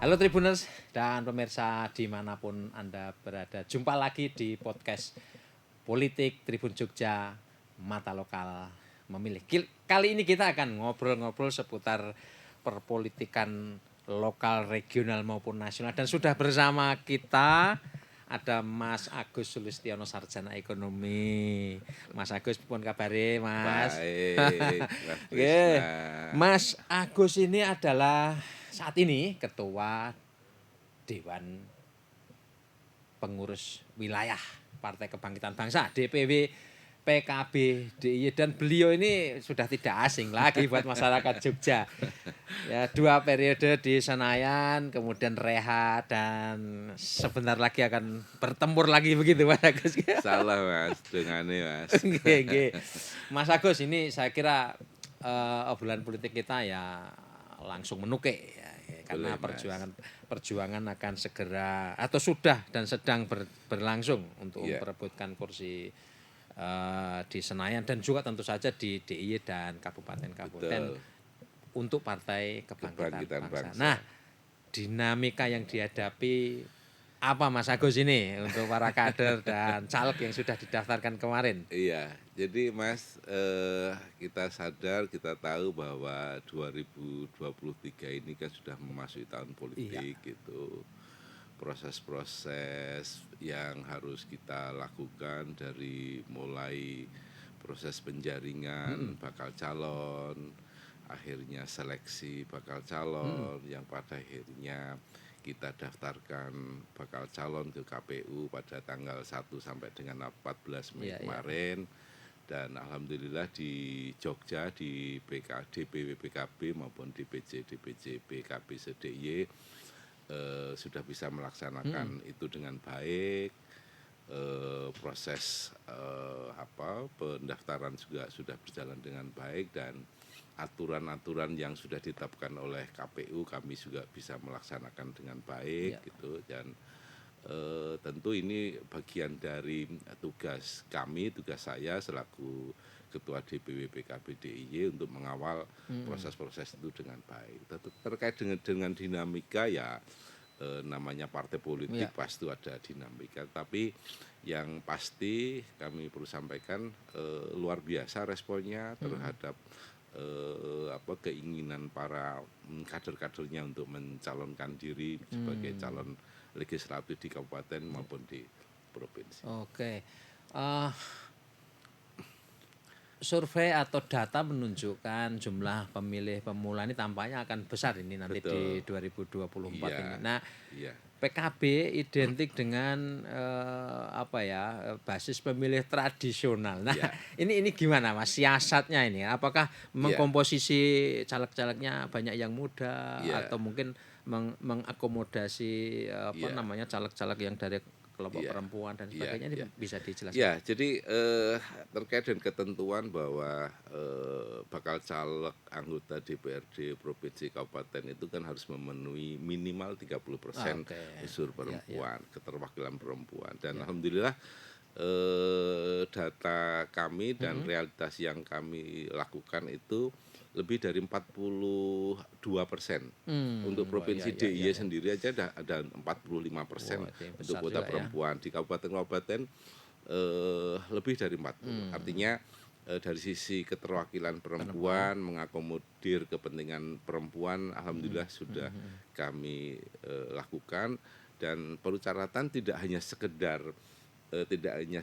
Halo Tribuners dan pemirsa dimanapun Anda berada. Jumpa lagi di podcast Politik Tribun Jogja, Mata Lokal Memilih. Kali ini kita akan ngobrol-ngobrol seputar perpolitikan lokal, regional maupun nasional. Dan sudah bersama kita ada Mas Agus Sulistiono, Sarjana Ekonomi. Mas Agus, pun kabare Mas? Baik, Mas Oke, Krisna. Mas Agus ini adalah saat ini Ketua Dewan Pengurus Wilayah Partai Kebangkitan Bangsa DPW PKB DIY, dan beliau ini sudah tidak asing lagi buat masyarakat Jogja. Ya, 2 periode di Senayan, kemudian rehat dan sebentar lagi akan bertempur lagi begitu Mas Agus. Salah Mas, dengane Mas. Nggih. Mas Agus, ini saya kira obrolan politik kita ya langsung menukik ya, karena Boleh, Mas. perjuangan akan segera atau sudah dan sedang berlangsung untuk Iya, memperebutkan kursi di Senayan dan juga tentu saja di DIY dan kabupaten-kabupaten betul. untuk Partai Kebangkitan Kebangkitan Bangsa. Bangsa. Nah, dinamika yang dihadapi apa Mas Agus ini untuk para kader dan caleg yang sudah didaftarkan kemarin? Iya, jadi Mas, kita sadar, kita tahu bahwa 2023 ini kan sudah memasuki tahun Iya. politik gitu. Proses-proses yang harus kita lakukan dari mulai proses penjaringan bakal calon, akhirnya seleksi bakal calon, yang pada akhirnya kita daftarkan bakal calon ke KPU pada tanggal 1 sampai dengan 14 Mei Iya, iya. kemarin. Dan alhamdulillah di Jogja, di DPW PKB maupun DPC PKB se-DIY sudah bisa melaksanakan itu dengan baik. Proses pendaftaran juga sudah berjalan dengan baik, dan aturan-aturan yang sudah ditetapkan oleh KPU kami juga bisa melaksanakan dengan baik Iya. gitu. Dan tentu ini bagian dari tugas kami, tugas saya selaku Ketua DPW PKB DIY untuk mengawal proses-proses itu dengan baik. Terkait dengan dinamika ya, namanya partai politik Iya. pasti ada dinamika, tapi yang pasti kami perlu sampaikan luar biasa responnya terhadap keinginan para kader-kadernya untuk mencalonkan diri sebagai calon legislatif di kabupaten maupun di provinsi. Oke. Eh, survei atau data menunjukkan jumlah pemilih pemula ini tampaknya akan besar ini nanti di Betul. 2024 Iya, ini. Nah, iya, PKB identik dengan basis pemilih tradisional. Nah, iya, ini gimana Mas siasatnya ini? Apakah memang iya, komposisi caleg-calegnya banyak yang muda iya, atau mungkin mengakomodasi iya, caleg-caleg yang dari kelompok iya, perempuan dan iya, sebagainya, ini iya. bisa dijelaskan? Ya, jadi terkait dengan ketentuan bahwa bakal caleg anggota DPRD provinsi kabupaten itu kan harus memenuhi minimal 30% Oke. unsur Ya, ya. perempuan, keterwakilan perempuan. Dan Ya. alhamdulillah data kami dan realitas yang kami lakukan itu lebih dari 42%. Untuk Wah, ya, provinsi ya, ya, DIY ya. sendiri aja ada 45% Wah, itu untuk besar kota juga ya. perempuan. Di kabupaten-kabupaten lebih dari 40. Artinya dari sisi keterwakilan perempuan, mengakomodir kepentingan perempuan, alhamdulillah sudah kami lakukan. Dan perlu catatan tidak hanya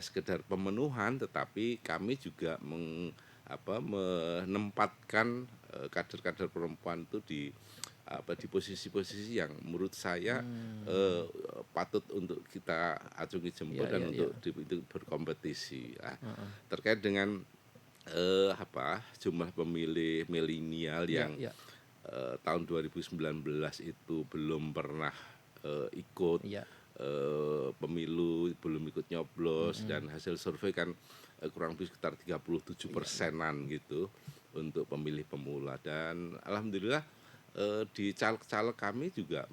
sekedar pemenuhan, tetapi kami juga menempatkan kader-kader perempuan itu di posisi-posisi yang menurut saya patut untuk kita acungi jempol Ya, dan ya, ya. untuk berkompetisi. Nah, terkait dengan jumlah pemilih milenial Ya, yang ya. tahun 2019 itu belum pernah ikut Ya. pemilu, belum ikut nyoblos, dan hasil survei kan kurang lebih sekitar 37%-an gitu untuk pemilih pemula. Dan alhamdulillah di caleg-caleg kami juga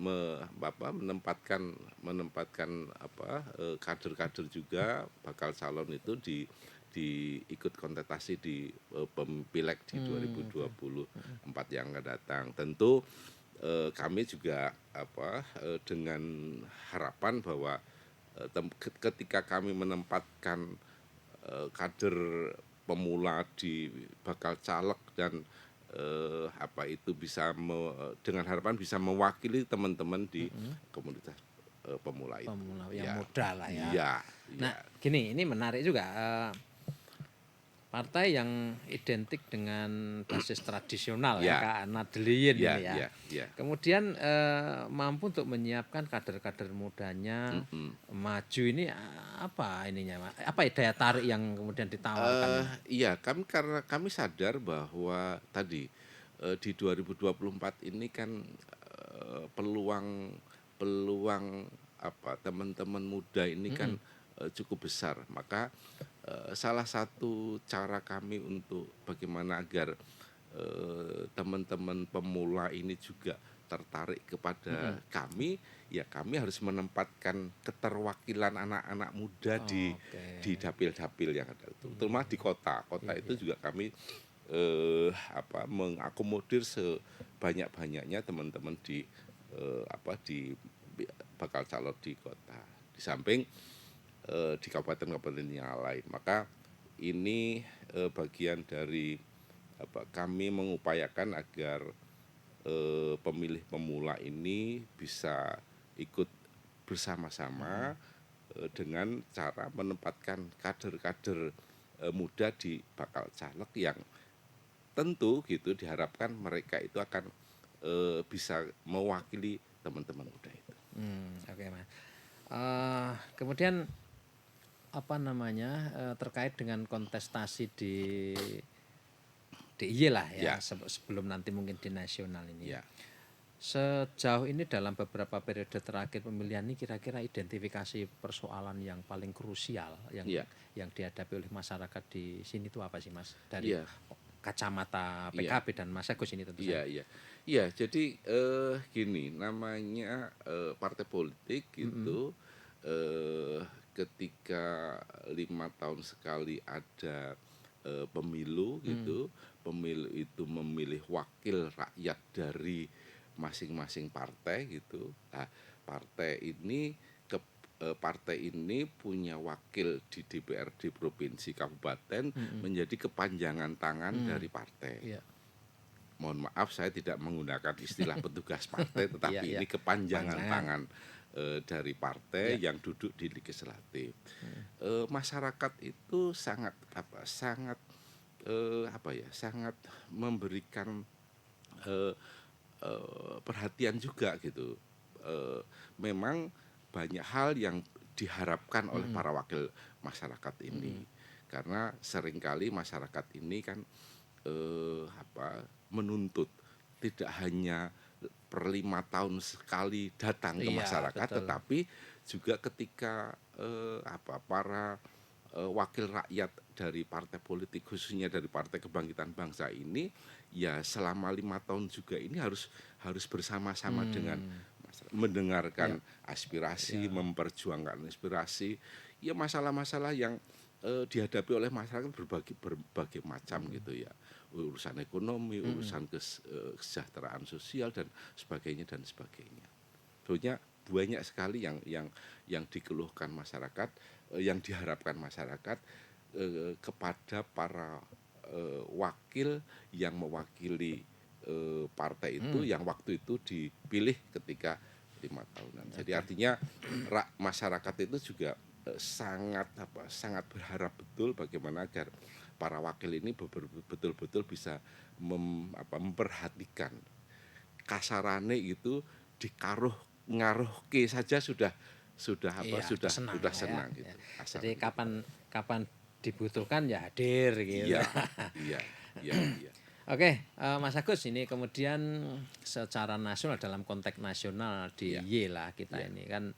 menempatkan kader-kader juga bakal calon itu ikut kontestasi di Pileg di 2024 yang akan datang. Tentu kami juga dengan harapan bahwa ketika kami menempatkan kader pemula di bakal caleg dan itu bisa dengan harapan bisa mewakili teman-teman di komunitas pemula itu. Pemula yang Ya, muda lah ya. iya, Nah, iya. gini, ini menarik juga. Partai yang identik dengan basis tradisional ya, Ya. Kak Nahdliyin Iya, ini ya. iya, iya. Kemudian mampu untuk menyiapkan kader-kader mudanya maju ini apa ininya, Mas? Apa daya tarik yang kemudian ditawarkan ini? Iya, karena kami sadar bahwa tadi di 2024 ini kan peluang peluang teman-teman muda ini kan cukup besar. Maka salah satu cara kami untuk bagaimana agar teman-teman pemula ini juga tertarik kepada kami, ya kami harus menempatkan keterwakilan anak-anak muda di Oke. dapil-dapil yang ada, terutama di kota. Kota itu juga kami mengakomodir sebanyak-banyaknya teman-teman di bakal calon di kota. Di samping di kabupaten-kabupaten yang lain. Maka ini bagian dari kami mengupayakan agar pemilih pemula ini bisa ikut bersama-sama dengan cara menempatkan kader-kader muda di bakal caleg yang tentu gitu diharapkan mereka itu akan bisa mewakili teman-teman muda itu. Oke, Mas. Kemudian apa namanya terkait dengan kontestasi di DIY lah ya, Ya. sebelum nanti mungkin di nasional ini. Ya. Sejauh ini dalam beberapa periode terakhir pemilihan ini kira-kira identifikasi persoalan yang paling krusial yang Ya. yang dihadapi oleh masyarakat di sini itu apa sih, Mas? Dari Ya. kacamata PKB dan Mas Agus ini tentu Iya, saja. iya. Iya, jadi gini, namanya partai politik itu ketika 5 tahun sekali ada pemilu gitu, pemilu itu memilih wakil rakyat dari masing-masing partai gitu. Nah, partai ini punya wakil di DPRD provinsi kabupaten menjadi kepanjangan tangan dari partai. Iya. Mohon maaf saya tidak menggunakan istilah petugas partai, tetapi Iya, iya. ini kepanjangan Panjangan. tangan dari partai Iya. yang duduk di legislatif. Masyarakat itu sangat sangat memberikan perhatian juga gitu. Memang banyak hal yang diharapkan oleh para wakil masyarakat ini, karena seringkali masyarakat ini kan menuntut tidak hanya per 5 tahun sekali datang ke Iya, masyarakat, betul. tetapi juga ketika para wakil rakyat dari partai politik, khususnya dari Partai Kebangkitan Bangsa ini, ya selama 5 tahun juga ini harus bersama-sama dengan masyarakat, mendengarkan aspirasi, memperjuangkan aspirasi, ya masalah-masalah yang dihadapi oleh masyarakat berbagai macam gitu ya, urusan ekonomi, urusan kesejahteraan sosial dan sebagainya dan sebagainya. Sebenarnya banyak sekali yang dikeluhkan masyarakat, yang diharapkan masyarakat kepada para wakil yang mewakili partai itu yang waktu itu dipilih ketika 5 tahunan. Jadi artinya masyarakat itu juga sangat berharap betul bagaimana agar para wakil ini betul-betul bisa memperhatikan kasarane itu ngaruhke saja sudah senang gitu. Jadi kapan dibutuhkan ya hadir gitu. Iya. Oke, Mas Agus, ini kemudian secara nasional, dalam konteks nasional di Y lah kita ini kan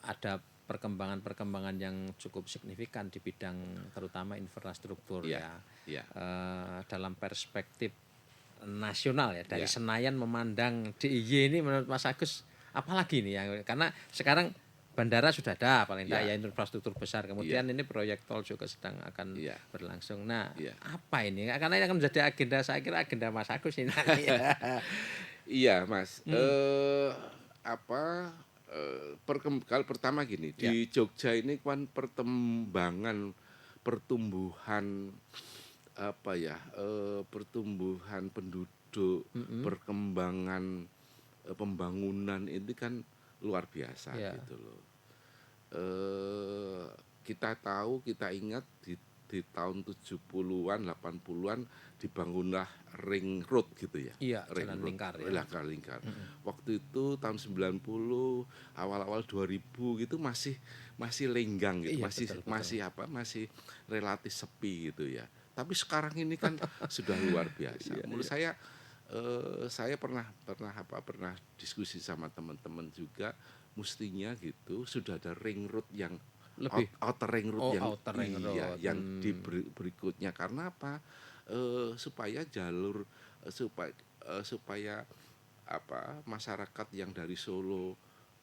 ada perkembangan-perkembangan yang cukup signifikan di bidang terutama infrastruktur dalam perspektif nasional ya, dari Senayan memandang DIY ini menurut Mas Agus apalagi nih yang, karena sekarang bandara sudah ada paling tidak ya, infrastruktur besar, kemudian ini proyek tol juga sedang akan berlangsung. Nah, apa ini? Karena ini akan menjadi agenda, saya kira agenda Mas Agus ini nanti ya. Iya, Mas. Mhm. Apa, kalau pertama gini, Ya, di Jogja ini kan pertumbuhan, apa ya, pertumbuhan penduduk, mhm, perkembangan, pembangunan ini kan luar biasa iya, gitu loh. Eee, kita tahu, kita ingat di tahun 70-an, 80-an dibangunlah ring road gitu ya, iya, ring jalan road, lingkar ya, lingkar. mhm, Waktu itu tahun 90, awal-awal 2000 gitu masih masih lenggang gitu, iya, masih betul betul, masih apa, masih relatif sepi gitu ya. Tapi sekarang ini kan sudah luar biasa. iya Menurut iya, saya pernah pernah diskusi sama teman-teman juga, mestinya gitu sudah ada ring road yang lebih outer ring road oh yang outer ring iya, road, yang berikutnya. Karena apa? Supaya jalur, supaya apa, masyarakat yang dari Solo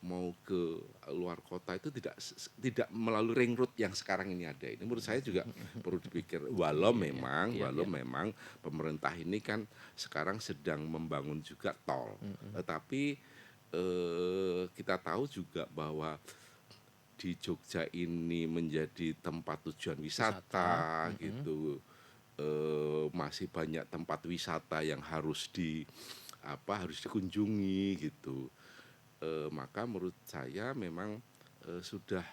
mau ke luar kota itu tidak melalui ring road yang sekarang ini ada. Ini menurut saya juga perlu dipikir. iya iya, iya Walau iya, memang pemerintah ini kan sekarang sedang membangun juga tol. mhm, Tetapi kita tahu juga bahwa di Jogja ini menjadi tempat tujuan wisata, wisata mhm, gitu, masih banyak tempat wisata yang harus dikunjungi gitu. Maka menurut saya memang, sudah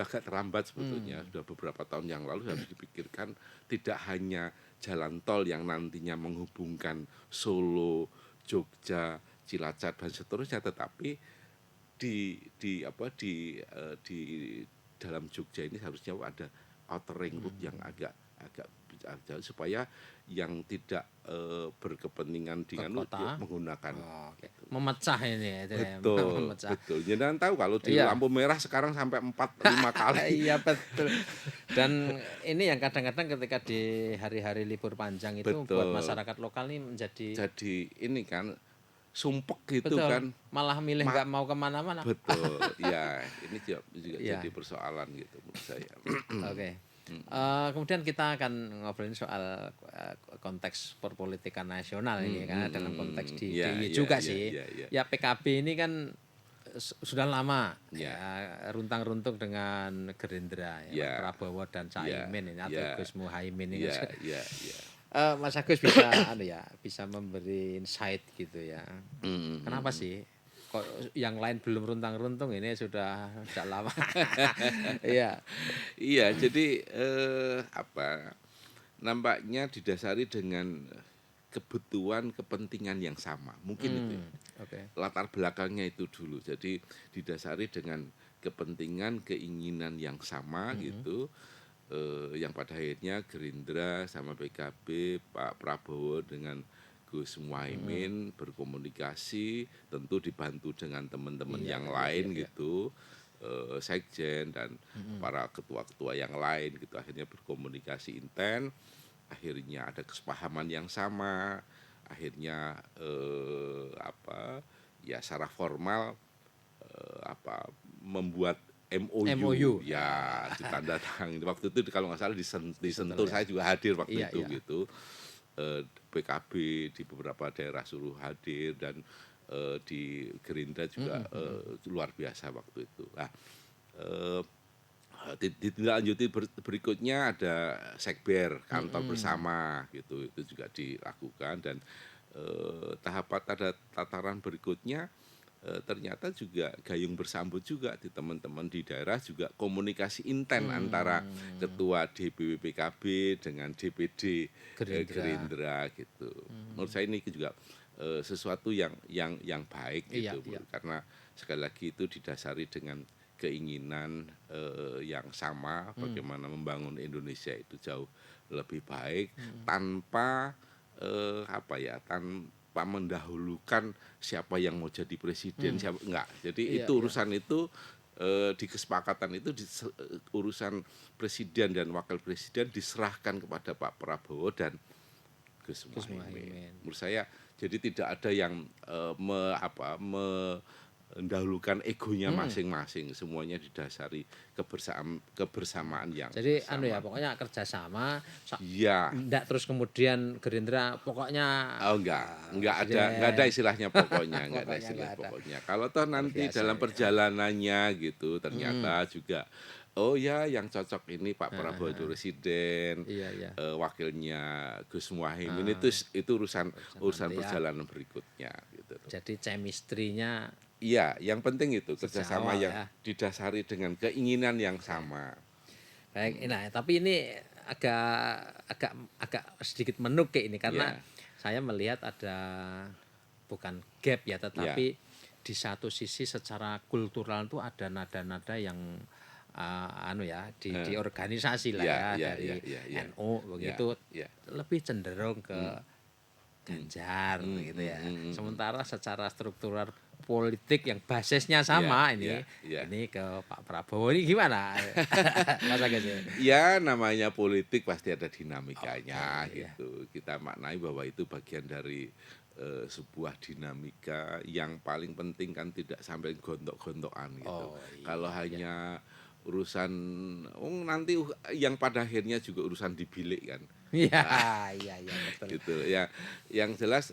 agak terlambat sebetulnya, mmm, sudah beberapa tahun yang lalu harus dipikirkan tidak hanya jalan tol yang nantinya menghubungkan Solo, Jogja, Cilacap dan seterusnya, tetapi di dalam Jogja ini harusnya ada outer ring road yang mmm, agak agak jauh supaya yang tidak, berkepentingan ke dengan dia kota, menggunakan oh, oke, itu. memecah ini ya itu ya, Betul memecah, betul. Jangan tahu kalau di iya. lampu merah sekarang sampai 4 5 kali. Iya betul. Dan ini yang kadang-kadang ketika di hari-hari libur panjang itu buat Betul. masyarakat lokal nih menjadi Jadi ini kan, sumpek gitu betul, kan. malah milih Ma nggak mau kemana-mana. betul, ya ini juga jadi Iya, persoalan gitu menurut saya. oke. Mhm, Kemudian kita akan ngobrolin soal konteks perpolitikan nasional ini karena dalam konteks di iya DIY iya juga iya sih. iya iya. Ya PKB ini kan sudah lama Iya ya runtang-runtung dengan Gerindra ya Pak iya Prabowo dan iya Caimin ini atau iya Gus Muhaimin ini. iya iya iya. Mas Agus bisa anu ya, bisa memberi insight gitu ya. Mhm Kenapa mhm. sih kok yang lain belum runtang-runtung ini sudah sejak lama? Iya. Iya, jadi, apa, nampaknya didasari dengan kebutuhan, kepentingan yang sama, mungkin itu ya. Oke. Latar belakangnya itu dulu. Jadi didasari dengan kepentingan, keinginan yang sama Mhm, gitu, yang pada akhirnya Gerindra sama PKB, Pak Prabowo dengan Gus mhm. Muhaimin berkomunikasi, tentu dibantu dengan teman-teman Iya yang iya iya lain iya. gitu, sekjen dan Mhm. para ketua-ketua yang lain gitu, akhirnya berkomunikasi intens, akhirnya ada kesepahaman yang sama, akhirnya, apa, ya secara formal, membuat MOU, MOU ya. ya ditandatangani. Waktu itu kalau nggak salah di Disentuh Sentul, ya. saya juga hadir waktu Iya itu iya. gitu. PKB di beberapa daerah suruh hadir dan, di Gerindra juga, Mhm mhm. luar biasa waktu itu. Nah, eee, ditindaklanjuti berikutnya ada sekber, kantor Mhm. bersama gitu, itu juga dilakukan dan, tataran berikutnya, ternyata juga gayung bersambut juga di teman-teman di daerah juga komunikasi intens antara Mmm, ketua DPW PKB dengan DPD, Gerindra. Gerindra gitu. Menurut Mmm. saya ini juga, sesuatu yang baik Iya gitu, iya. karena sekali lagi itu didasari dengan keinginan, yang sama Mmm, bagaimana membangun Indonesia itu jauh lebih baik mhm. tanpa, apa ya, tanpa mendahulukan siapa yang mau jadi presiden, Mmm. siapa enggak. Jadi Iya itu iya. urusan itu, di kesepakatan itu urusan presiden dan wakil presiden diserahkan kepada Pak Prabowo dan Gus Gus Muhaimin. Muhaimin. Menurut saya jadi tidak ada yang, mendahulukan egonya masing-masing, semuanya didasari kebersamaan yang Jadi sama. ya pokoknya kerjasama, Iya. enggak terus kemudian Gerindra pokoknya Oh enggak ada istilahnya pokoknya, enggak ada Pokoknya istilah enggak ada. pokoknya. Kalau toh Luar nanti biasa dalam ya. perjalanannya gitu ternyata juga oh ya yang cocok ini Pak Prabowo itu presiden, Iya, iya. wakilnya Gus Muhaimin itu urusan nanti ya. perjalanan berikutnya gitu. Jadi chemistry-nya Iya, yang penting itu kerjasama awal yang ya. didasari dengan keinginan yang sama. baik. Nah, tapi ini agak agak agak sedikit menukik ini karena Iya. saya melihat ada bukan gap ya, tetapi di satu sisi secara kultural itu ada nada-nada yang di organisasi lah Iya, ya iya, dari iya, iya. NU begitu Iya. lebih cenderung ke Ganjar gitu ya. Sementara secara struktural politik yang basisnya sama iya. ini ke Pak Prabowo ini gimana? Mas Agus ya? Ya namanya politik pasti ada dinamikanya Oke, iya. gitu. Kita maknai bahwa itu bagian dari sebuah dinamika yang paling penting kan tidak sampai gontok-gontokan gitu. Oh, iya, Kalau hanya urusan nanti yang pada akhirnya juga urusan di bilik kan. Iya, iya betul. Gitu ya. Yang jelas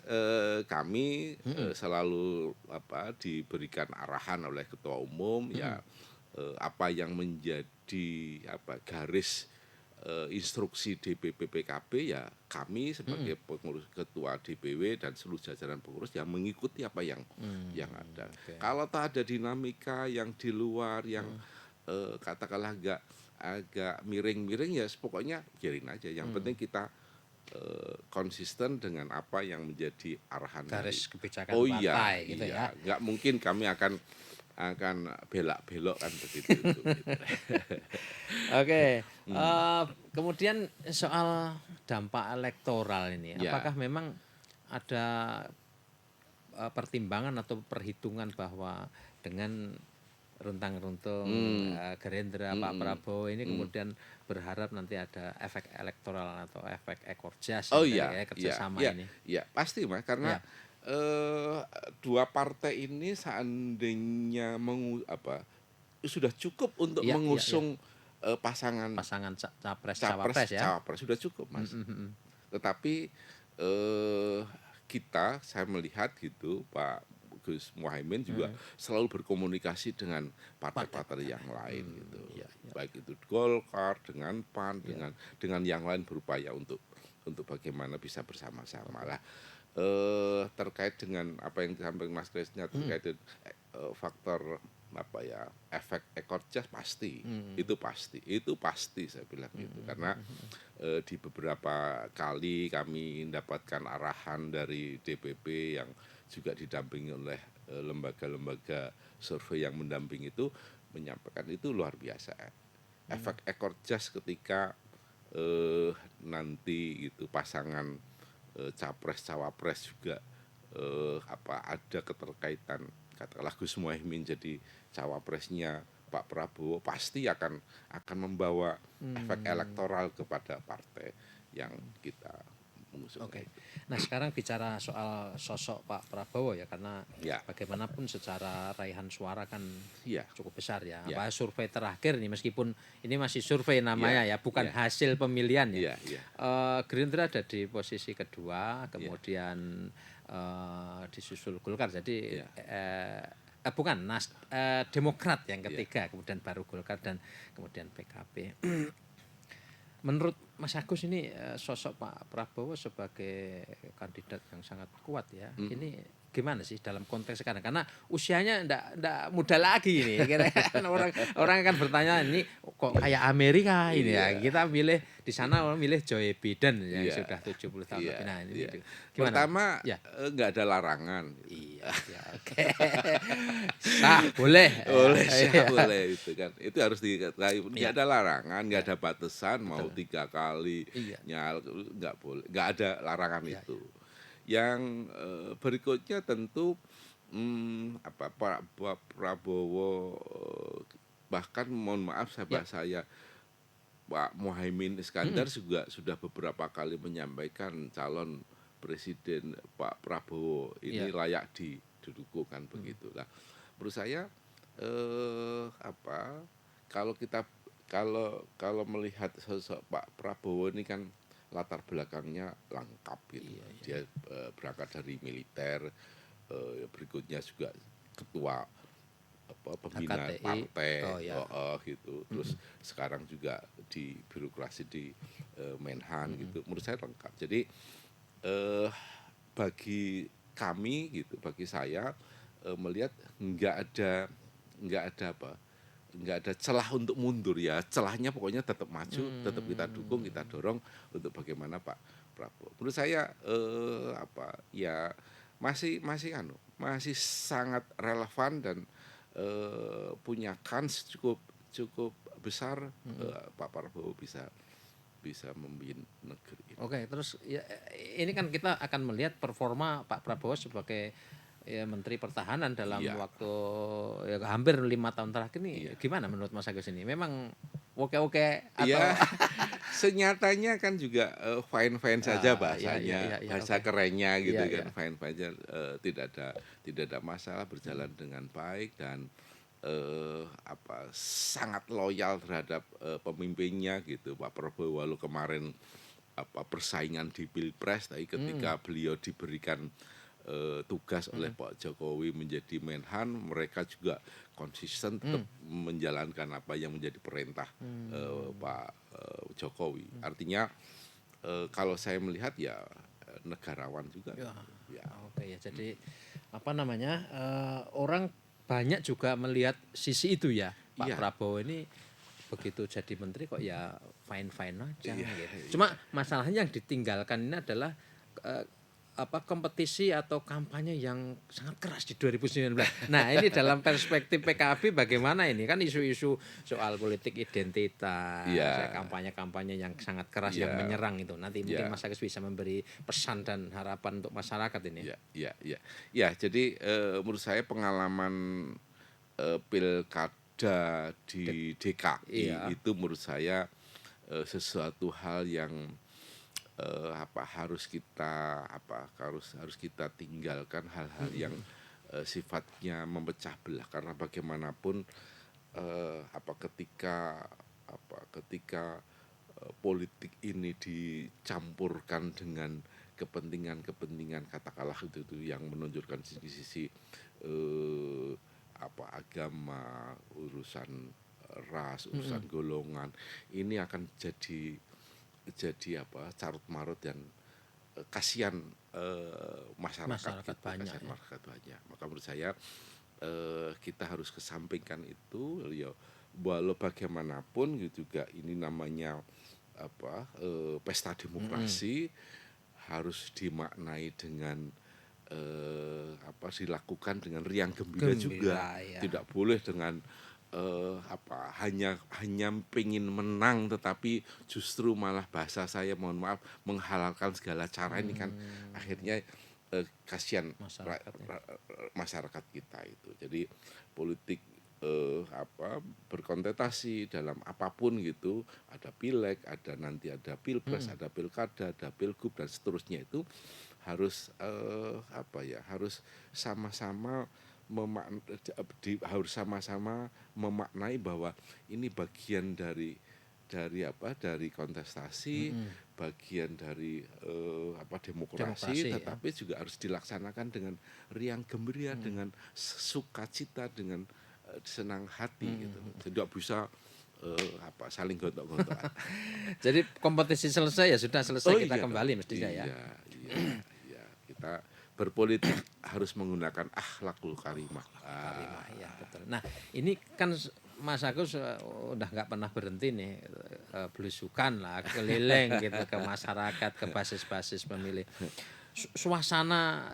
kami selalu diberikan arahan oleh ketua umum ya apa yang menjadi garis instruksi DPP PKB ya kami sebagai pengurus ketua DPW dan seluruh jajaran pengurus yang mengikuti apa yang ada. Oke. Kalau tak ada dinamika yang di luar yang katakanlah agak miring-miring ya pokoknya biarin aja. Yang penting kita konsisten dengan apa yang menjadi arahan Garis kebijakan iya, partai gitu ya. nggak mungkin kami akan belak-belok kan begitu. Gitu. Oke, kemudian soal dampak elektoral ini, Ya. apakah memang ada pertimbangan atau perhitungan bahwa dengan runtang-runtung Gerindra Pak Prabowo ini kemudian berharap nanti ada efek elektoral atau efek ekor jas Oh yang iya, tadi kerjasama iya, ini. iya pasti Mas karena dua partai ini seandainya sudah cukup untuk Iya, mengusung pasangan Pasangan capres cawapres ya. cawapres sudah cukup Mas. Tetapi saya melihat gitu Pak Gus Muhaimin juga selalu berkomunikasi dengan partai-partai yang lain gitu. iya. Baik itu Golkar dengan PAN dengan yang lain berupaya untuk bagaimana bisa bersama-sama lah. Terkait dengan apa yang disampaikan Mas Krisna terkait dengan faktor efek ekor jas pasti itu pasti saya bilang gitu karena di beberapa kali kami mendapatkan arahan dari DPP yang juga didampingi oleh lembaga-lembaga survei yang mendampingi itu menyampaikan itu luar biasa efek ekor jas ketika nanti gitu pasangan capres cawapres juga ada keterkaitan katakanlah Gus Muhaimin jadi cawapresnya Pak Prabowo pasti akan membawa efek elektoral kepada partai yang kita mengusung. Oke. Nah, sekarang bicara soal sosok Pak Prabowo ya karena bagaimanapun secara raihan suara kan cukup besar ya. Apa survei terakhir nih meskipun ini masih survei namanya ya, bukan hasil pemilihan ya. Gerindra ada di posisi kedua, kemudian disusul Golkar. Jadi Demokrat yang ketiga, kemudian baru Golkar dan kemudian PKB. Menurut Mas Agus ini sosok Pak Prabowo sebagai kandidat yang sangat kuat ya. Ini gimana sih dalam konteks sekarang? Karena usianya ndak muda lagi ini. Kan orang akan bertanya ini kok kayak Amerika ini ya. Kita milih di sana milih Joe Biden yang sudah 70 tahun lebih. Nah, ini gimana? Pertama nggak ada larangan. Iya, oke. Sah, boleh. Boleh itu kan. Itu harus diketahui. Nggak ada larangan, nggak ada batasan mau 3 kali nggak boleh, nggak ada larangan itu. Yang berikutnya tentu Pak Prabowo bahkan mohon maaf saya Pak Muhaimin Iskandar juga sudah beberapa kali menyampaikan calon presiden Pak Prabowo ini layak didukung kan begitulah. menurut saya apa kalau kita kalau melihat sosok Pak Prabowo ini kan latar belakangnya lengkap gitu. Iya, iya. Dia berangkat dari militer, berikutnya juga ketua pembina HKTI. partai, Oh ya. gitu. Terus sekarang juga di birokrasi di Menhan gitu. Menurut saya lengkap. Jadi eh, bagi kami gitu, bagi saya melihat nggak ada apa, nggak ada celah untuk mundur ya. Celahnya pokoknya tetap maju, tetap kita dukung, kita dorong untuk bagaimana Pak Prabowo. Menurut saya apa ya masih sangat relevan dan punya kans cukup cukup besar Pak Prabowo bisa memimpin negeri ini. Oke, terus ya, ini kan kita akan melihat performa Pak Prabowo sebagai ya, Menteri Pertahanan dalam Iya, waktu ya, hampir 5 tahun terakhir ini. iya. Gimana menurut Mas Agus ini? Memang oke-oke atau Iya, senyatanya kan juga fine-fine saja bahasanya, iya, bahasa oke. kerennya gitu Iya, kan, iya. fine-fine aja, tidak ada masalah, berjalan dengan baik dan apa sangat loyal terhadap pemimpinnya gitu Pak Prabowo. Walau kemarin apa persaingan di Pilpres, tapi ketika beliau diberikan tugas oleh Pak Jokowi menjadi Menhan, mereka juga konsisten tetap menjalankan apa yang menjadi perintah Pak Jokowi. Artinya kalau saya melihat ya negarawan juga. Ya. Ya, Oke ya, jadi apa namanya orang banyak juga melihat sisi itu ya Pak iya, Prabowo ini begitu jadi menteri kok ya fine fine aja iya, gitu. Cuma masalahnya yang ditinggalkan ini adalah eh, apa kompetisi atau kampanye yang sangat keras di 2019. Nah ini dalam perspektif PKB bagaimana ini kan isu-isu soal politik identitas, iya, kampanye-kampanye yang sangat keras iya, yang menyerang itu. Nanti iya. mungkin Mas Agus bisa memberi pesan dan harapan untuk masyarakat ini. Ya, ya, ya. Ya, jadi menurut saya pengalaman pilkada di DKI Iya. itu menurut saya sesuatu hal yang harus kita tinggalkan hal-hal yang sifatnya memecah belah karena bagaimanapun ketika politik ini dicampurkan dengan kepentingan-kepentingan katakanlah itu yang menunjukkan sisi-sisi eh, agama, urusan ras, urusan golongan ini akan jadi carut marut dan kasihan masyarakat Masyarakat gitu, banyak kasihan ya. masyarakat banyak. Maka menurut saya kita harus kesampingkan itu ya walau bagaimanapun gitu juga ini namanya pesta demokrasi harus dimaknai dengan dilakukan dengan riang gembira juga, Gembira ya. tidak boleh dengan hanya pengen menang tetapi justru malah bahasa saya mohon maaf menghalalkan segala cara ini kan akhirnya kasihan Masyarakat ya. masyarakat kita itu. Jadi politik berkontestasi dalam apapun gitu, ada pileg, ada pilpres, ada pilkada, ada pilgub dan seterusnya itu harus harus sama-sama harus sama-sama memaknai bahwa ini bagian dari kontestasi, bagian dari demokrasi, Demokrasi, ya. tetapi juga harus dilaksanakan dengan riang gembira, dengan sukacita, dengan senang hati gitu. Tidak bisa saling gontok-gontokan. Jadi kompetisi selesai ya sudah selesai kita Iya kembali dong. mestinya ya. Iya. Kita berpolitik harus menggunakan akhlakul karimah. Karimah, ya betul. Nah ini kan Mas Agus udah nggak pernah berhenti nih belusukan lah keliling gitu ke masyarakat ke basis-basis pemilih. Suasana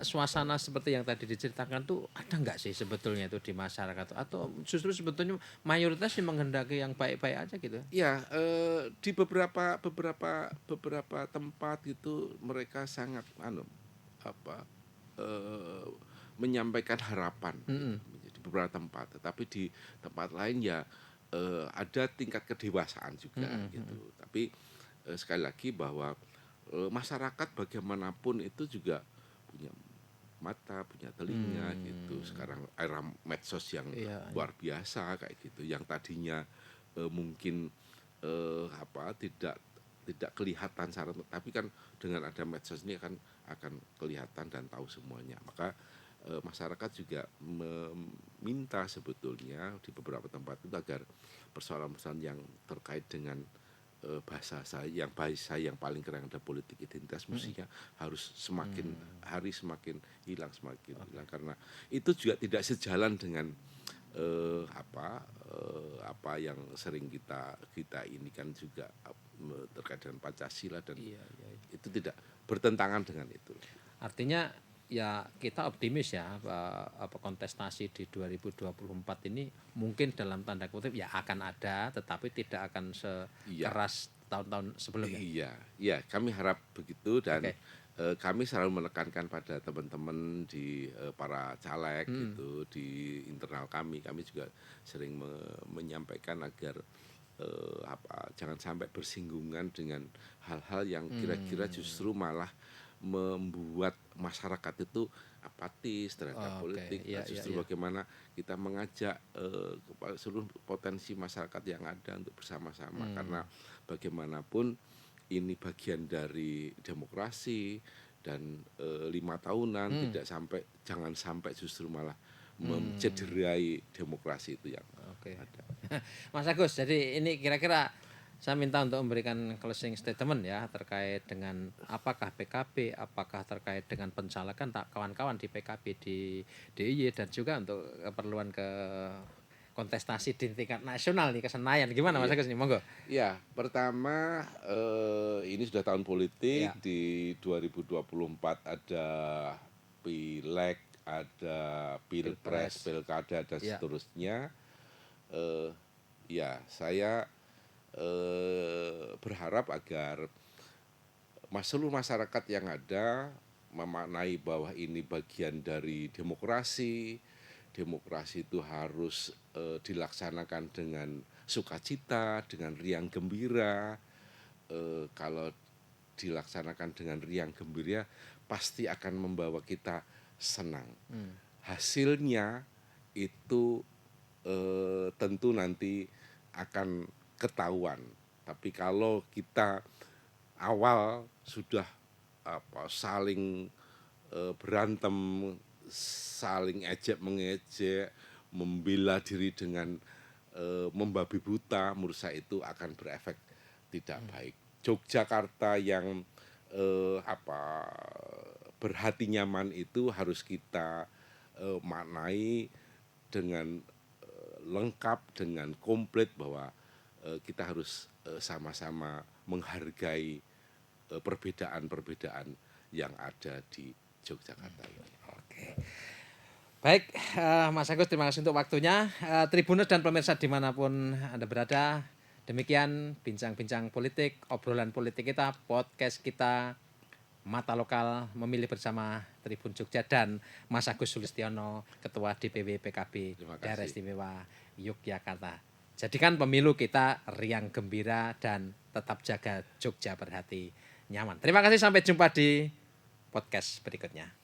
seperti yang tadi diceritakan tuh ada nggak sih sebetulnya itu di masyarakat atau justru sebetulnya mayoritas yang menghendaki yang baik-baik aja gitu? Ya, di beberapa tempat itu mereka sangat eh, menyampaikan harapan di beberapa tempat. Tetapi di tempat lain ya ada tingkat kedewasaan juga gitu. Tapi sekali lagi bahwa masyarakat bagaimanapun itu juga punya mata, punya telinga gitu. Sekarang era medsos yang luar biasa kayak gitu. Yang tadinya mungkin tidak kelihatan secara, tapi kan dengan ada medsos ini akan kelihatan dan tahu semuanya. Maka masyarakat juga meminta sebetulnya di beberapa tempat itu agar persoalan-persoalan yang terkait dengan bahasa yang paling keren ada politik identitas mestinya harus semakin hari semakin hilang karena itu juga tidak sejalan dengan apa yang sering kita ini kan juga terkait dengan Pancasila dan itu tidak bertentangan dengan itu. Artinya ya kita optimis ya kontestasi di 2024 ini mungkin dalam tanda kutip ya akan ada, tetapi tidak akan sekeras tahun-tahun sebelumnya. Iya, kami harap begitu dan kami selalu menekankan pada teman-teman di para caleg gitu di internal kami juga sering menyampaikan agar jangan sampai bersinggungan dengan hal-hal yang kira-kira justru malah membuat masyarakat itu apatis terhadap politik. Justru bagaimana kita mengajak seluruh potensi masyarakat yang ada untuk bersama-sama karena bagaimanapun ini bagian dari demokrasi dan 5 tahunan jangan sampai justru malah mencederai demokrasi itu yang ada. Mas Agus, jadi ini kira-kira saya minta untuk memberikan closing statement ya terkait dengan apakah PKB, apakah terkait dengan pencalekan kawan-kawan di PKB di DIY dan juga untuk keperluan ke kontestasi di tingkat nasional nih ke Senayan. Gimana Mas Agus nih, monggo. Ya, pertama ini sudah tahun politik di 2024 ada pileg, ada pilpres, pilkada dan seterusnya. Saya berharap agar seluruh masyarakat yang ada memaknai bahwa ini bagian dari demokrasi. Demokrasi itu harus dilaksanakan dengan sukacita, dengan riang gembira. Kalau dilaksanakan dengan riang gembira pasti akan membawa kita senang. Hasilnya itu tentu nanti akan ketahuan. Tapi kalau kita awal sudah saling berantem, saling ejek mengejek, membela diri dengan membabi buta, menurut saya itu akan berefek tidak baik. Yogyakarta yang berhati nyaman itu harus kita maknai dengan lengkap, dengan komplit bahwa kita harus sama-sama menghargai perbedaan-perbedaan yang ada di Yogyakarta ini. Oke. Baik, Mas Agus, terima kasih untuk waktunya. Tribuners dan pemirsa dimanapun Anda berada, demikian bincang-bincang politik, obrolan politik kita, podcast kita, Mata Lokal Memilih bersama Tribun Jogja dan Mas Agus Sulistiono, Ketua DPW PKB Daerah Istimewa Yogyakarta. Jadikan pemilu kita riang gembira dan tetap jaga Jogja berhati nyaman. Terima kasih, sampai jumpa di podcast berikutnya.